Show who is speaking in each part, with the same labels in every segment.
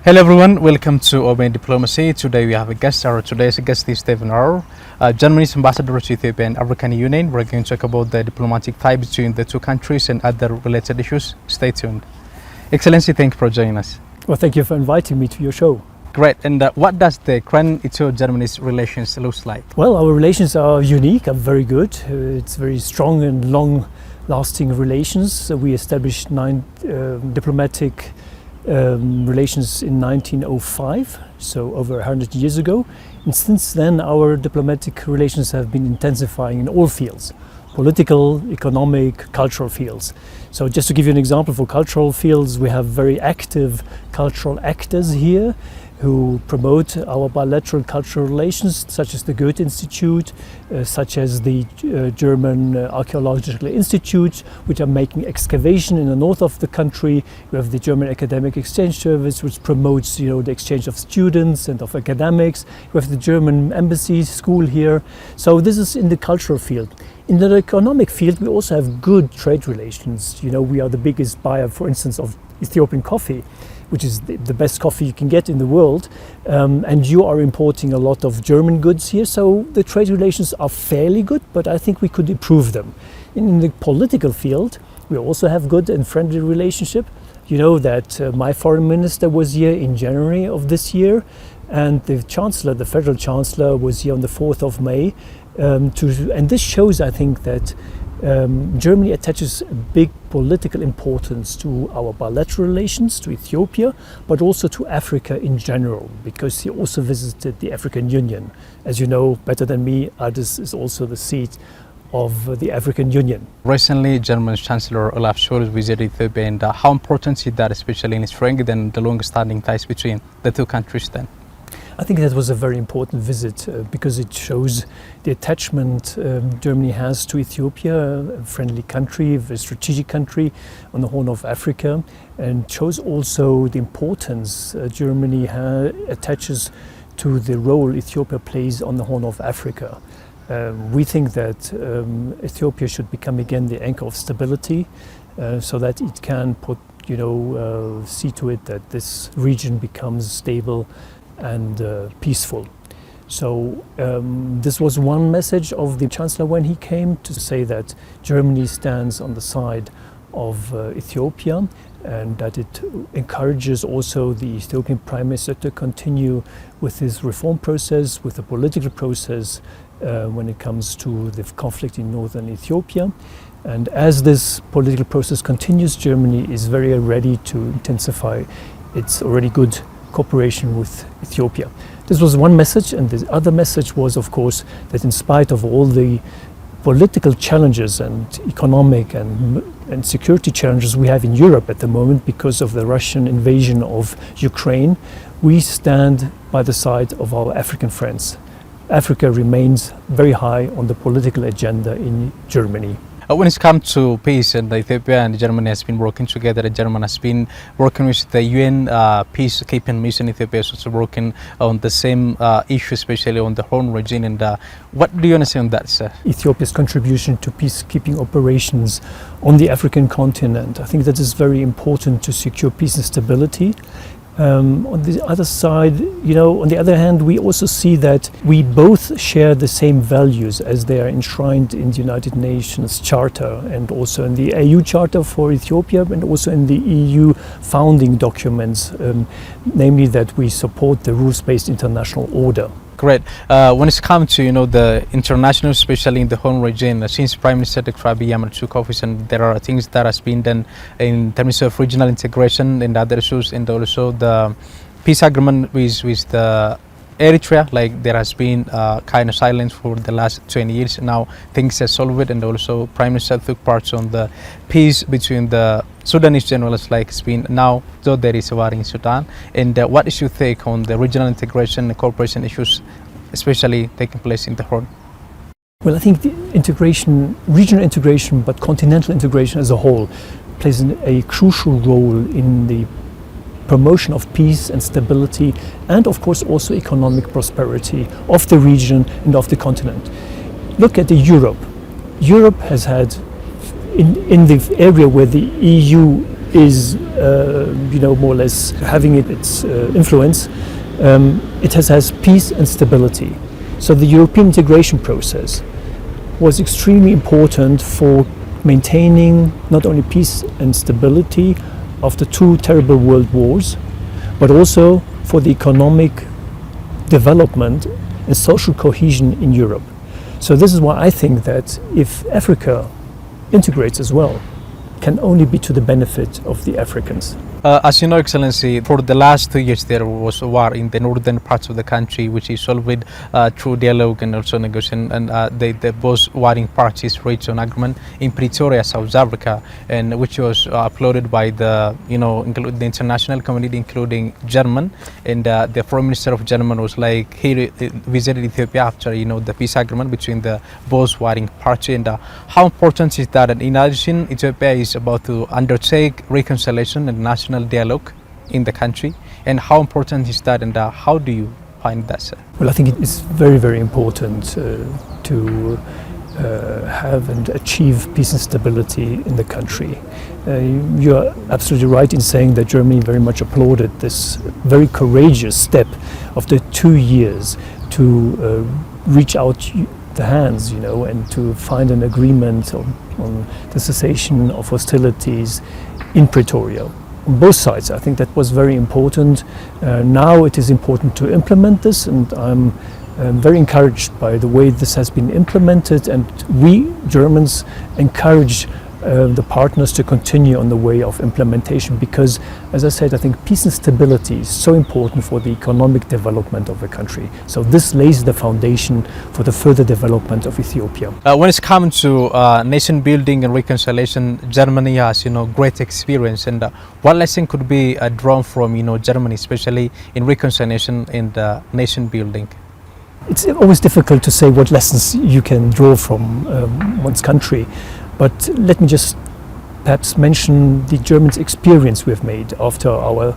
Speaker 1: Hello everyone, welcome to Open Diplomacy. Today we have a guest. Our today's guest is Stephen Auer, Germany's ambassador to Ethiopia and African Union. We're going to talk about the diplomatic tie between the two countries and other related issues. Stay tuned. Excellency, thank you for joining us.
Speaker 2: Well, thank you for inviting me to your show.
Speaker 1: Great. And what does the current Ethio-Germany's relations look like?
Speaker 2: Well, our relations are unique, are very good. It's very strong and long-lasting relations. We established 9 diplomatic relations in 1905, so over 100 years ago. And since then, our diplomatic relations have been intensifying in all fields: political, economic, cultural fields. So just to give you an example, for cultural fields, we have very active cultural actors here who promote our bilateral cultural relations, such as the Goethe Institute, such as the German Archaeological Institute, which are making excavation in the north of the country. We have the German Academic Exchange Service, which promotes, the exchange of students and of academics. We have the German Embassy School here. So this is in the cultural field. In the economic field, we also have good trade relations. We are the biggest buyer, for instance, of Ethiopian coffee, which is the best coffee you can get in the world, and you are importing a lot of German goods here, so the trade relations are fairly good, but I think we could improve them. In the political field, we also have good and friendly relationship. You know that my foreign minister was here in January of this year, and the Chancellor, the Federal Chancellor, was here on the 4th of May, and this shows, I think, that Germany attaches a big political importance to our bilateral relations to Ethiopia, but also to Africa in general, because he also visited the African Union. As you know better than me, Addis is also the seat of the African Union. Recently,
Speaker 1: German Chancellor Olaf Scholz visited Ethiopia, and how important is that, especially in strengthening the long-standing ties between the two countries then?
Speaker 2: I think that was a very important visit because it shows the attachment Germany has to Ethiopia, a friendly country, a strategic country on the Horn of Africa, and shows also the importance Germany attaches to the role Ethiopia plays on the Horn of Africa. We think that Ethiopia should become again the anchor of stability, so that it can see to it that this region becomes stable and peaceful. So this was one message of the Chancellor when he came, to say that Germany stands on the side of Ethiopia, and that it encourages also the Ethiopian Prime Minister to continue with his reform process, with the political process when it comes to the conflict in northern Ethiopia. And as this political process continues, Germany is very ready to intensify its already good cooperation with Ethiopia. This was one message, and the other message was, of course, that in spite of all the political challenges and economic and security challenges we have in Europe at the moment because of the Russian invasion of Ukraine, we stand by the side of our African friends. Africa remains very high on the political agenda in Germany.
Speaker 1: When it comes to peace, and Ethiopia and Germany has been working together, Germany has been working with the UN peacekeeping mission. Ethiopia is also working on the same issue, especially on the Horn region. And what do you want to say on that, sir?
Speaker 2: Ethiopia's contribution to peacekeeping operations on the African continent, I think that is very important to secure peace and stability. On the other side, on the other hand, we also see that we both share the same values as they are enshrined in the United Nations Charter, and also in the AU Charter for Ethiopia, and also in the EU founding documents, namely that we support the rules-based international order.
Speaker 1: Great. When it comes to the international, especially in the Horn region, since Prime Minister Dr. Abiy Ahmed took office, and there are things that has been done in terms of regional integration and other issues, and also the peace agreement with the Eritrea, like there has been kind of silence for the last 20 years. Now things are solved, and also Prime Minister took part on the peace between the Sudanese generals, like it's been now, though there is a war in Sudan. And what is your take on the regional integration and cooperation issues, especially taking place in the Horn?
Speaker 2: Well, I think the regional integration, but continental integration as a whole, plays a crucial role in the promotion of peace and stability, and of course also economic prosperity of the region and of the continent. Look at Europe. Europe has had, in the area where the EU is, more or less having its influence, it has peace and stability. So the European integration process was extremely important for maintaining not only peace and stability after two terrible world wars, but also for the economic development and social cohesion in Europe. So this is why I think that if Africa integrates as well, can only be to the benefit of the Africans.
Speaker 1: As you know, Excellency, for the last 2 years there was a war in the northern parts of the country, which is solved through dialogue and also negotiation, and the both warring parties reached an agreement in Pretoria, South Africa, and which was applauded by the the international community, including German, and the Foreign Minister of Germany was like he visited Ethiopia after the peace agreement between the both warring parties, and how important is that? And in addition, Ethiopia is about to undertake reconciliation and national dialogue in the country, and how important is that, and how do you find that, sir?
Speaker 2: Well, I think it is very, very important to have and achieve peace and stability in the country. You are absolutely right in saying that Germany very much applauded this very courageous step of the 2 years to reach out the hands, and to find an agreement on the cessation of hostilities in Pretoria. On both sides, I think that was very important. Now it is important to implement this, and I'm very encouraged by the way this has been implemented, and we Germans encourage the partners to continue on the way of implementation, because, as I said, I think peace and stability is so important for the economic development of a country. So this lays the foundation for the further development of Ethiopia.
Speaker 1: When it's come to nation building and reconciliation, Germany has great experience, and what lesson could be drawn from Germany, especially in reconciliation and nation building?
Speaker 2: It's always difficult to say what lessons you can draw from one's country. But let me just perhaps mention the Germans' experience we've made after our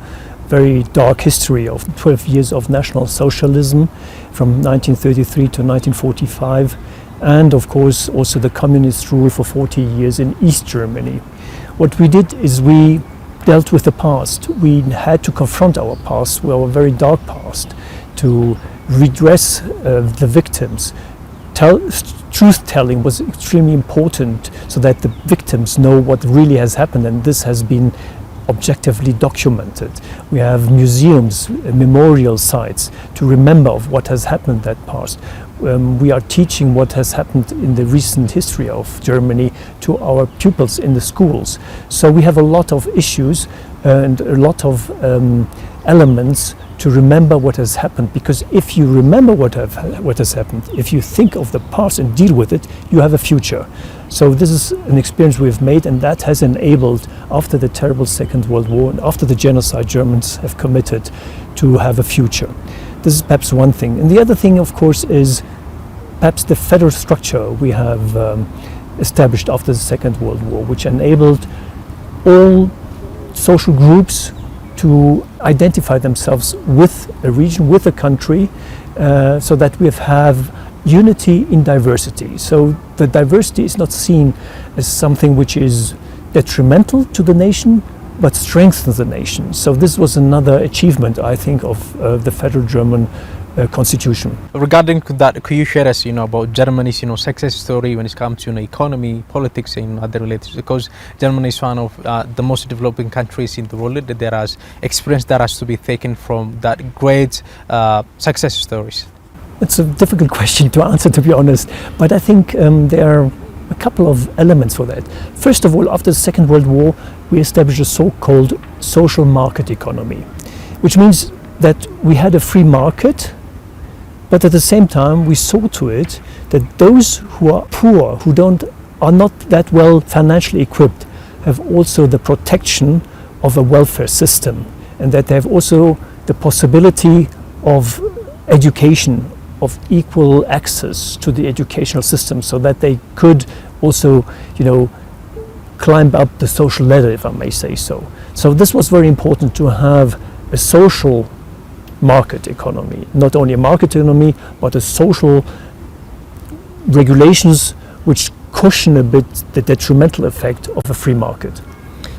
Speaker 2: very dark history of 12 years of National Socialism from 1933 to 1945, and of course also the communist rule for 40 years in East Germany. What we did is we dealt with the past. We had to confront our past, our very dark past, to redress the victims. Truth-telling was extremely important so that the victims know what really has happened, and this has been objectively documented. We have museums, memorial sites to remember of what has happened in that past. We are teaching what has happened in the recent history of Germany to our pupils in the schools. So we have a lot of issues and a lot of elements to remember what has happened, because if you remember what has happened, if you think of the past and deal with it, you have a future. So this is an experience we've made, and that has enabled, after the terrible Second World War and after the genocide Germans have committed, to have a future. This is perhaps one thing. And the other thing, of course, is perhaps the federal structure we have established after the Second World War, which enabled all social groups to identify themselves with a region, with a country, so that we have unity in diversity. So the diversity is not seen as something which is detrimental to the nation, but strengthens the nation. So this was another achievement, I think, of the federal German constitution.
Speaker 1: Regarding that, could you share us, about Germany's, success story when it comes to economy, politics, and other related? Because Germany is one of the most developing countries in the world. There is experience that has to be taken from that great success stories.
Speaker 2: It's a difficult question to answer, to be honest. But I think there are a couple of elements for that. First of all, after the Second World War, we established a so-called social market economy, which means that we had a free market. But at the same time, we saw to it that those who are poor, who are not that well financially equipped, have also the protection of a welfare system, and that they have also the possibility of education, of equal access to the educational system, so that they could also, climb up the social ladder, if I may say so. So this was very important, to have a social market economy, not only a market economy, but a social regulations which cushion a bit the detrimental effect of a free market.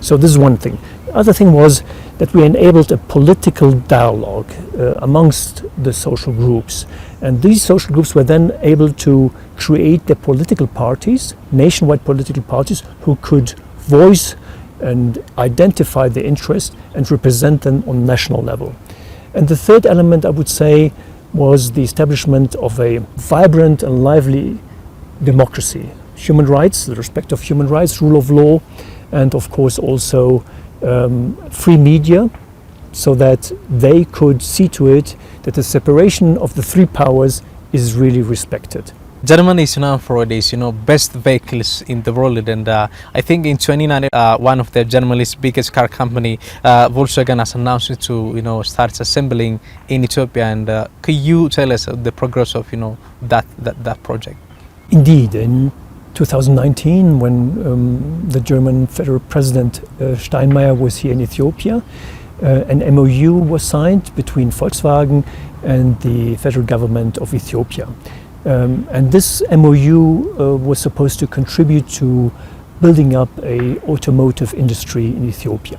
Speaker 2: So this is one thing. The other thing was that we enabled a political dialogue amongst the social groups. And these social groups were then able to create their political parties, nationwide political parties, who could voice and identify their interests and represent them on national level. And the third element, I would say, was the establishment of a vibrant and lively democracy. Human rights, the respect of human rights, rule of law, and of course also free media, so that they could see to it that the separation of the three powers is really respected.
Speaker 1: Germany is known for its, best vehicles in the world, and I think in 2019, one of Germany's biggest car company, Volkswagen, has announced to, start assembling in Ethiopia. And could you tell us the progress of, that project?
Speaker 2: Indeed, in 2019, when the German federal president Steinmeier was here in Ethiopia, an MOU was signed between Volkswagen and the federal government of Ethiopia. And this MOU was supposed to contribute to building up an automotive industry in Ethiopia.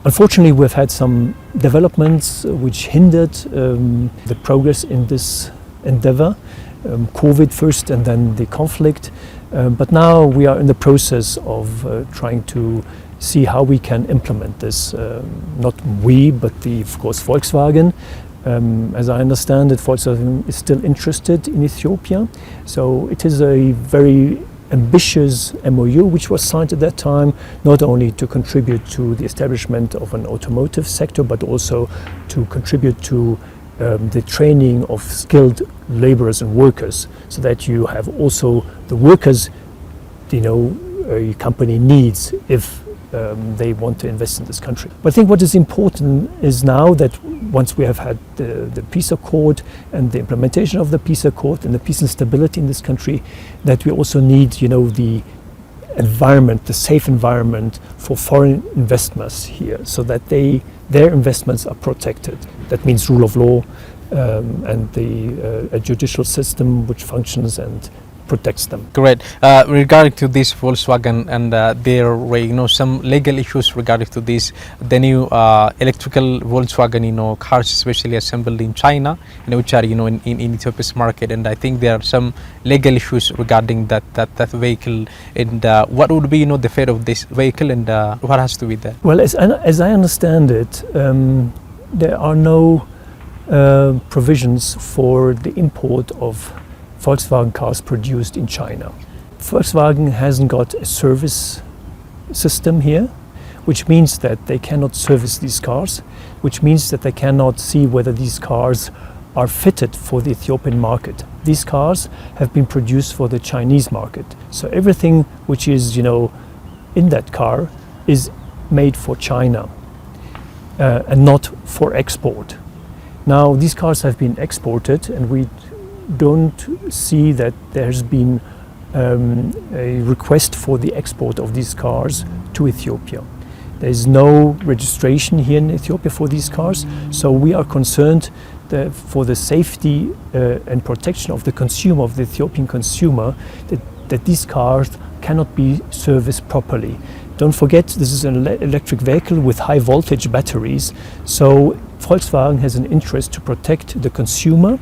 Speaker 2: Unfortunately, we've had some developments which hindered the progress in this endeavor. COVID first and then the conflict. But now we are in the process of trying to see how we can implement this. Not we, but of course, Volkswagen. As I understand it, Volkswagen is still interested in Ethiopia. So it is a very ambitious MOU which was signed at that time, not only to contribute to the establishment of an automotive sector, but also to contribute to the training of skilled laborers and workers, so that you have also the workers, a company needs if they want to invest in this country. But I think what is important is now that once we have had the peace accord and the implementation of the peace accord and the peace and stability in this country, that we also need, the environment, the safe environment for foreign investors here, so that their investments are protected. That means rule of law and a judicial system which functions and protects them.
Speaker 1: Great. Regarding to this Volkswagen and there some legal issues regarding to this, the new electrical Volkswagen cars, especially assembled in China, which are in Ethiopia's market, and I think there are some legal issues regarding that vehicle. And what would be the fate of this vehicle, and what has to be there?
Speaker 2: Well, as I understand it, there are no provisions for the import of Volkswagen cars produced in China. Volkswagen hasn't got a service system here, which means that they cannot service these cars, which means that they cannot see whether these cars are fitted for the Ethiopian market. These cars have been produced for the Chinese market. So everything which is, in that car is made for China and not for export. Now, these cars have been exported, and we don't see that there's been a request for the export of these cars to Ethiopia. There is no registration here in Ethiopia for these cars, so we are concerned that for the safety and protection of the consumer, of the Ethiopian consumer, that these cars cannot be serviced properly. Don't forget, this is an electric vehicle with high voltage batteries, so Volkswagen has an interest to protect the consumer,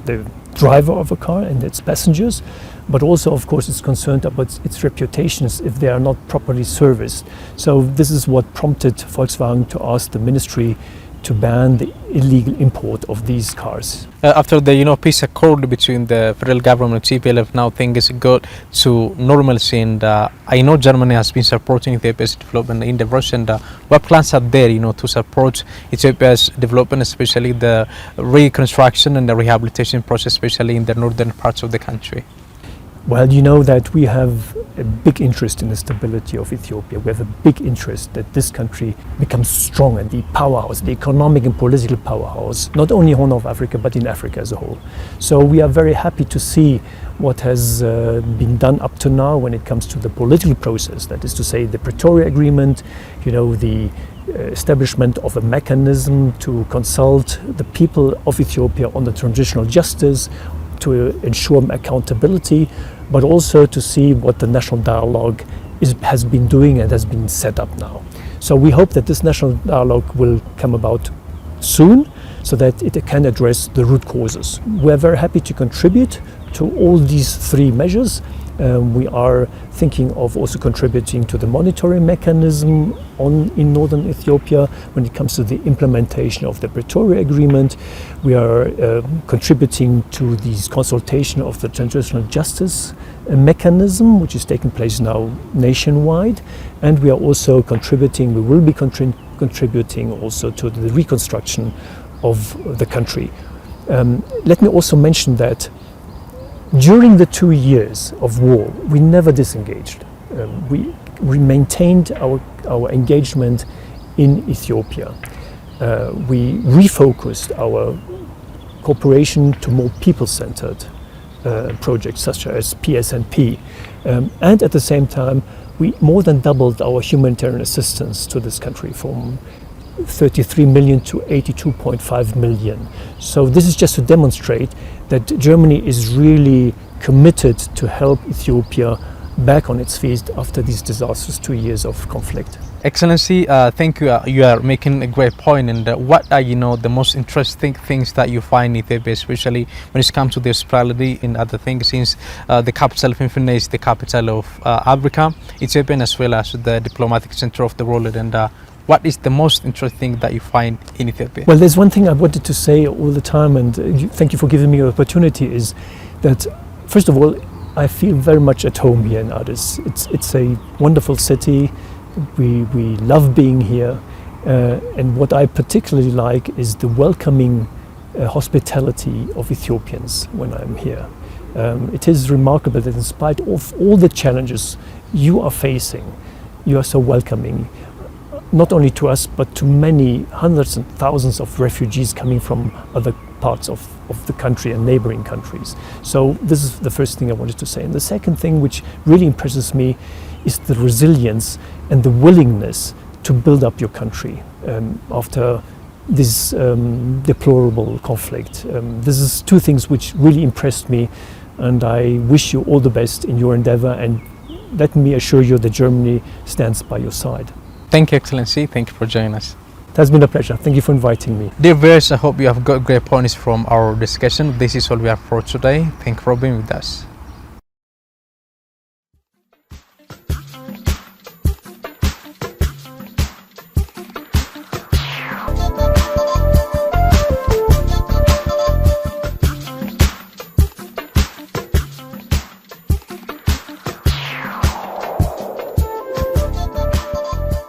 Speaker 2: the driver of a car and its passengers, but also, of course, it's concerned about its reputations if they are not properly serviced. So this is what prompted Volkswagen to ask the ministry to ban the illegal import of these cars.
Speaker 1: After the peace accord between the federal government and TPLF, now things got to normalcy, and I know Germany has been supporting Ethiopia's development endeavors. And what plans are there, to support Ethiopia's development, especially the reconstruction and the rehabilitation process, especially in the northern parts of the country?
Speaker 2: Well, you know that we have a big interest in the stability of Ethiopia. We have a big interest that this country becomes strong and the powerhouse, the economic and political powerhouse, not only Horn of Africa, but in Africa as a whole. So we are very happy to see what has been done up to now when it comes to the political process. That is to say, the Pretoria Agreement, the establishment of a mechanism to consult the people of Ethiopia on the transitional justice, to ensure accountability, but also to see what the national dialogue has been doing and has been set up now. So we hope that this national dialogue will come about soon, so that it can address the root causes. We're very happy to contribute to all these three measures. We are thinking of also contributing to the monitoring mechanism in northern Ethiopia when it comes to the implementation of the Pretoria Agreement. We are contributing to this consultation of the transitional justice mechanism, which is taking place now nationwide. And we are also contributing, we will be contributing also to the reconstruction of the country. Let me also mention that during the 2 years of war, we never disengaged. We maintained our engagement in Ethiopia. We refocused our cooperation to more people-centered projects such as PSNP. And at the same time, we more than doubled our humanitarian assistance to this country from 33 million to 82.5 million. So this is just to demonstrate that Germany is really committed to help Ethiopia back on its feet after these disastrous 2 years of conflict.
Speaker 1: Excellency, thank you. You are making a great point. And what are, the most interesting things that you find in Ethiopia, especially when it comes to the hospitality and other things, since the capital of Finland is the capital of Africa, Ethiopia, as well as the diplomatic center of the world. And what is the most interesting that you find in Ethiopia? Well,
Speaker 2: there's one thing I wanted to say all the time, and thank you for giving me the opportunity, is that, first of all, I feel very much at home here in Addis. It's a wonderful city. We love being here. And what I particularly like is the welcoming hospitality of Ethiopians when I'm here. It is remarkable that in spite of all the challenges you are facing, you are so welcoming. Not only to us, but to many hundreds and thousands of refugees coming from other parts of the country and neighboring countries. So this is the first thing I wanted to say. And the second thing which really impresses me is the resilience and the willingness to build up your country after this deplorable conflict. This is two things which really impressed me, and I wish you all the best in your endeavor, and let me assure you that Germany stands by your side.
Speaker 1: Thank you, Excellency. Thank you for joining us.
Speaker 2: It has been a pleasure. Thank you for inviting me.
Speaker 1: Dear viewers, I hope you have got great points from our discussion. This is all we have for today. Thank you for being with us.